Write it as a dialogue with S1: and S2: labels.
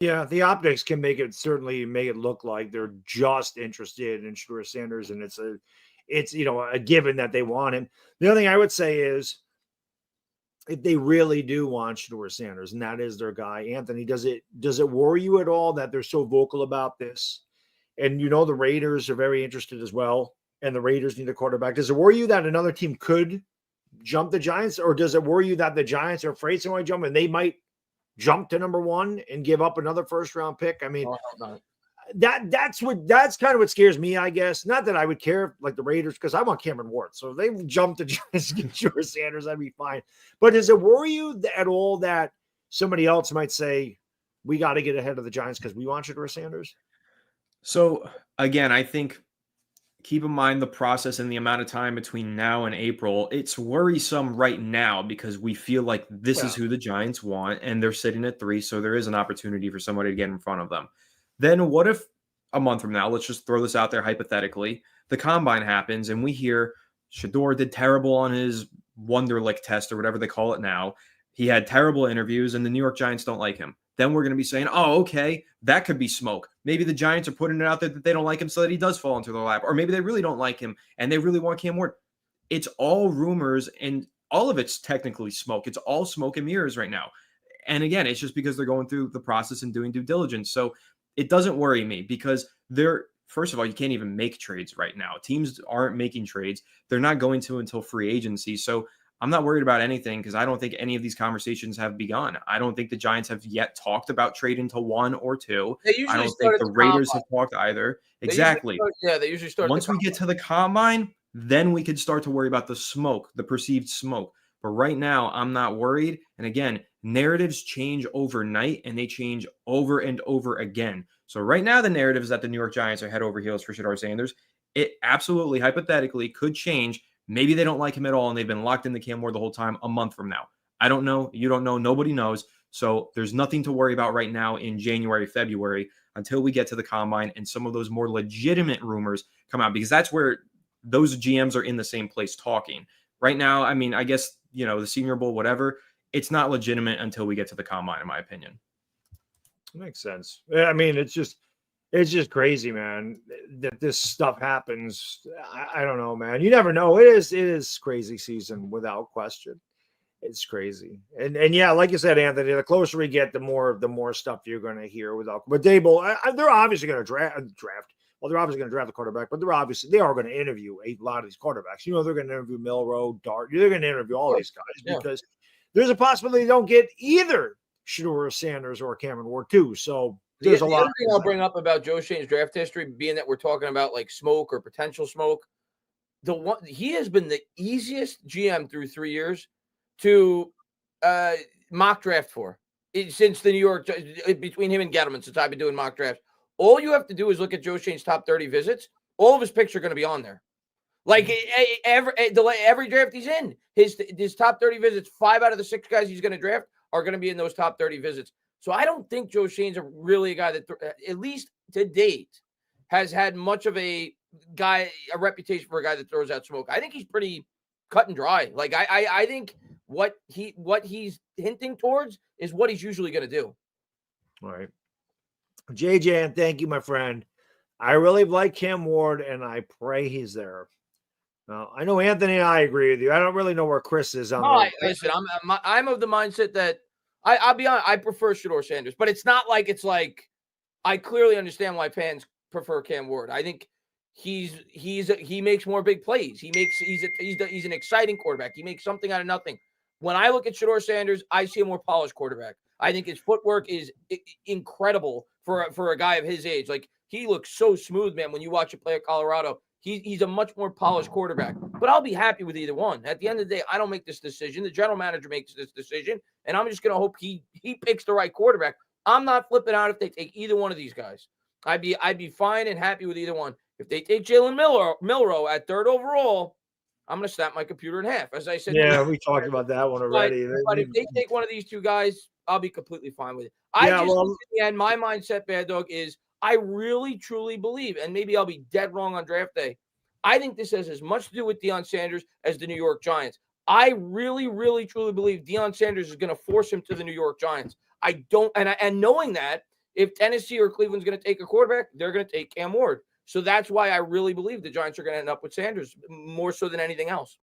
S1: Yeah, the optics can certainly make it look like they're just interested in Shedeur Sanders, and it's a given that they want him. The other thing I would say is if they really do want Shedeur Sanders, and that is their guy, Anthony, does it worry you at all that they're so vocal about this? And the Raiders are very interested as well, and the Raiders need a quarterback. Does it worry you that another team could jump the Giants, or does it worry you that the Giants are afraid someone might jump and they might jump to number one and give up another first round pick? I mean, that's kind of what scares me, I guess. Not that I would care like the Raiders, because I want Cameron Ward. So if they jump to Giants and get Shedeur Sanders, I'd be fine. But does it worry you at all that somebody else might say, we got to get ahead of the Giants because we want Shedeur Sanders?
S2: So again, I think keep in mind the process and the amount of time between now and April. It's worrisome right now because we feel like this is who the Giants want, and they're sitting at 3, so there is an opportunity for somebody to get in front of them. Then what if a month from now, let's just throw this out there hypothetically, the combine happens and we hear Shedeur did terrible on his Wonderlic test or whatever they call it now. He had terrible interviews and the New York Giants don't like him. Then we're going to be saying, oh, okay, that could be smoke. Maybe the Giants are putting it out there that they don't like him so that he does fall into their lap. Or maybe they really don't like him and they really want Cam Ward. It's all rumors and all of it's technically smoke. It's all smoke and mirrors right now. And again, it's just because they're going through the process and doing due diligence. So it doesn't worry me because first of all, you can't even make trades right now. Teams aren't making trades. They're not going to until free agency. So I'm not worried about anything because I don't think any of these conversations have begun. I don't think the Giants have yet talked about trading to 1 or 2. I don't think the Raiders have talked either. Exactly.
S3: They usually start.
S2: Once we get to the combine, then we could start to worry about the smoke, the perceived smoke. But right now, I'm not worried. And again, narratives change overnight and they change over and over again. So right now, the narrative is that the New York Giants are head over heels for Shedeur Sanders. It absolutely, hypothetically, could change. Maybe they don't like him at all and they've been locked into Cam Ward the whole time a month from now. I don't know. You don't know. Nobody knows. So there's nothing to worry about right now in January, February until we get to the combine and some of those more legitimate rumors come out because that's where those GMs are in the same place talking. Right now, I mean, I guess, the Senior Bowl, whatever, it's not legitimate until we get to the combine, in my opinion.
S1: Makes sense. I mean, it's just crazy, man, that this stuff happens. I don't know, man. You never know. It is crazy season without question. It's crazy. And yeah, like you said, Anthony, the closer we get, the more stuff you're going to hear without. But Dable, they're obviously going to draft. Well, they're obviously going to draft the quarterback, but they are going to interview a lot of these quarterbacks. They're going to interview Milroe, Dart. They're going to interview all these guys because there's a possibility they don't get either Shedeur Sanders or Cameron Ward too. So there's a lot.
S3: The other thing I'll bring up about Joe Schoen's draft history, being that we're talking about like smoke or potential smoke, he has been the easiest GM through 3 years to mock draft for since the New York, between him and Gettleman, since I've been doing mock drafts. All you have to do is look at Joe Schoen's top 30 visits. All of his picks are going to be on there. Like every draft he's in, his top 30 visits, 5 out of the 6 guys he's going to draft are going to be in those top 30 visits. So I don't think Joe Schoen's really a guy that, at least to date, has had much of a reputation for a guy that throws out smoke. I think he's pretty cut and dry. Like I think what he's hinting towards is what he's usually going to do.
S1: All right. JJ, and thank you, my friend. I really like Cam Ward, and I pray he's there. Now, I know Anthony and I agree with you. I don't really know where Chris is on
S3: listen, I'm of the mindset that I'll be honest, I prefer Shedeur Sanders, but it's not like I clearly understand why fans prefer Cam Ward. I think he makes more big plays. He's an exciting quarterback. He makes something out of nothing. When I look at Shedeur Sanders, I see a more polished quarterback. I think his footwork is incredible for a guy of his age. Like, he looks so smooth, man. When you watch him play at Colorado, he's a much more polished quarterback. But I'll be happy with either one. At the end of the day, I don't make this decision. The general manager makes this decision, and I'm just going to hope he picks the right quarterback. I'm not flipping out if they take either one of these guys. I'd be fine and happy with either one. If they take Jalen Milroe at 3rd overall, I'm going to snap my computer in half. As I said,
S1: yeah, we talked about that one already.
S3: But if they take one of these 2 guys, I'll be completely fine with it. And my mindset, Bad Dog, is I really, truly believe, and maybe I'll be dead wrong on draft day, I think this has as much to do with Deion Sanders as the New York Giants. I really, really, truly believe Deion Sanders is going to force him to the New York Giants. I don't, and knowing that, if Tennessee or Cleveland's going to take a quarterback, they're going to take Cam Ward. So that's why I really believe the Giants are going to end up with Sanders more so than anything else.